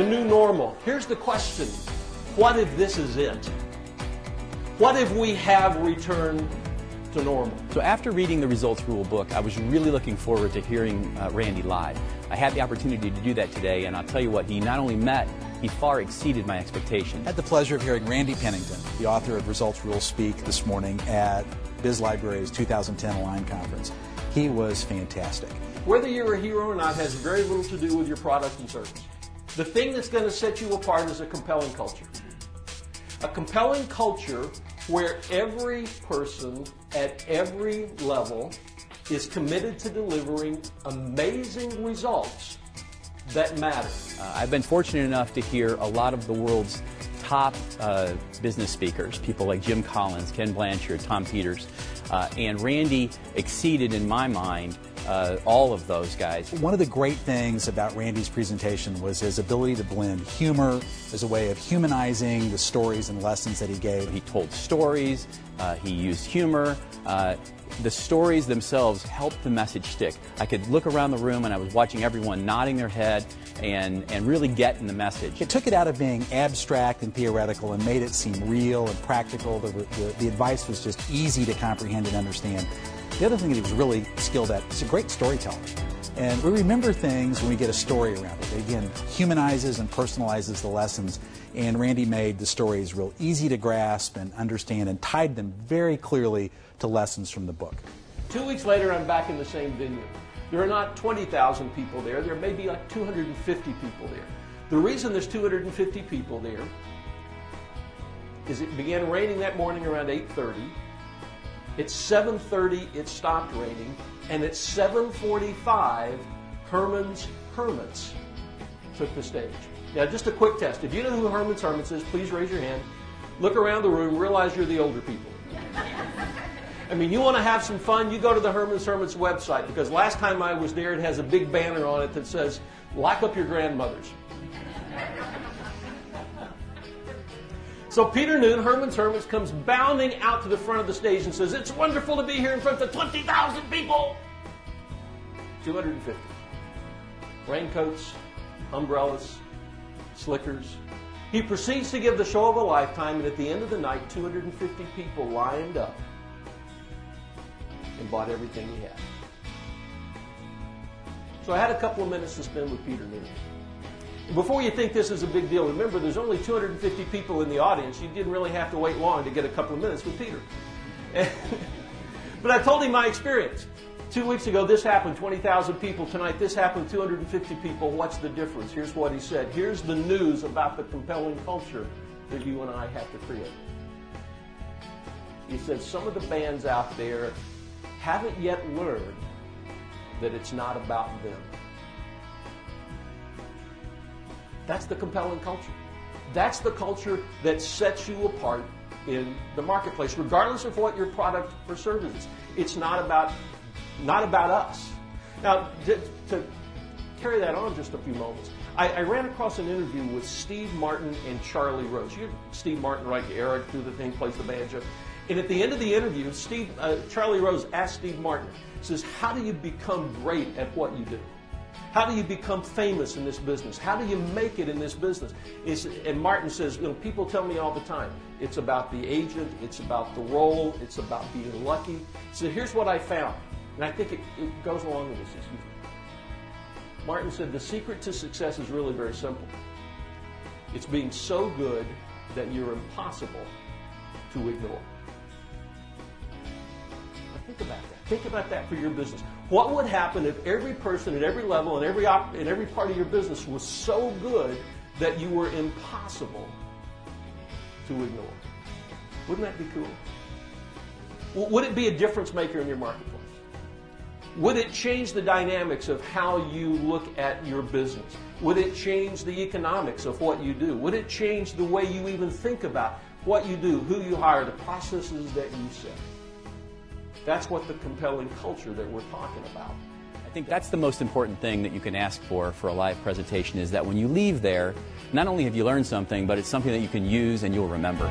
the new normal. Here's the question. What if this is it? What if we have returned to normal? So after reading the Results Rule book, I was really looking forward to hearing Randy live. I had the opportunity to do that today, and I'll tell you what, he not only met, he far exceeded my expectations. I had the pleasure of hearing Randy Pennington, the author of Results Rule, speak this morning at BizLibrary's 2010 Align Conference. He was fantastic. Whether you're a hero or not has very little to do with your product and service. The thing that's going to set you apart is a compelling culture. A compelling culture where every person at every level is committed to delivering amazing results that matter. I've been fortunate enough to hear a lot of the world's top business speakers, people like Jim Collins, Ken Blanchard, Tom Peters, and Randy exceeded, in my mind, all of those guys. One of the great things about Randy's presentation was his ability to blend humor as a way of humanizing the stories and lessons that he gave. He told stories, he used humor. The stories themselves helped the message stick. I could look around the room and I was watching everyone nodding their head and really getting the message. It took it out of being abstract and theoretical and made it seem real and practical. The advice was just easy to comprehend and understand. The other thing that he was really skilled at is a great storyteller. And we remember things when we get a story around it. It again humanizes and personalizes the lessons, and Randy made the stories real easy to grasp and understand and tied them very clearly to lessons from the book. 2 weeks later, I'm back in the same venue. There are not 20,000 people there. There may be like 250 people there. The reason there's 250 people there is it began raining that morning around 8:30. At 7:30, it stopped raining, and at 7:45, Herman's Hermits took the stage. Now, just a quick test. If you know who Herman's Hermits is, please raise your hand. Look around the room, realize you're the older people. I mean, you want to have some fun, you go to the Herman's Hermits website, because last time I was there, it has a big banner on it that says, lock up your grandmothers. So Peter Noon, Herman's Hermits, comes bounding out to the front of the stage and says, it's wonderful to be here in front of 20,000 people. 250. Raincoats, umbrellas, slickers. He proceeds to give the show of a lifetime, and at the end of the night, 250 people lined up and bought everything he had. So I had a couple of minutes to spend with Peter Noon. Before you think this is a big deal, remember there's only 250 people in the audience. You didn't really have to wait long to get a couple of minutes with Peter. But I told him my experience. 2 weeks ago this happened, 20,000 people. Tonight this happened, 250 people. What's the difference? Here's what he said. Here's the news about the compelling culture that you and I have to create. He said some of the bands out there haven't yet learned that it's not about them. That's the compelling culture. That's the culture that sets you apart in the marketplace, regardless of what your product or service is. It's not about us. Now, to carry that on just a few moments, I ran across an interview with Steve Martin and Charlie Rose. You know Steve Martin, right? Eric, do the thing, plays the banjo. And at the end of the interview, Charlie Rose asked Steve Martin, says, how do you become great at what you do? How do you become famous in this business? How do you make it in this business? And Martin says, you know, people tell me all the time, it's about the agent, it's about the role, it's about being lucky. So here's what I found, and I think it goes along with this. Excuse me. Martin said, the secret to success is really very simple. It's being so good that you're impossible to ignore. Now think about that. Think about that for your business. What would happen if every person at every level and every part of your business was so good that you were impossible to ignore? Wouldn't that be cool? Would it be a difference maker in your marketplace? Would it change the dynamics of how you look at your business? Would it change the economics of what you do? Would it change the way you even think about what you do, who you hire, the processes that you set? That's what the compelling culture that we're talking about. I think that's the most important thing that you can ask for a live presentation, is that when you leave there, not only have you learned something, but it's something that you can use and you'll remember.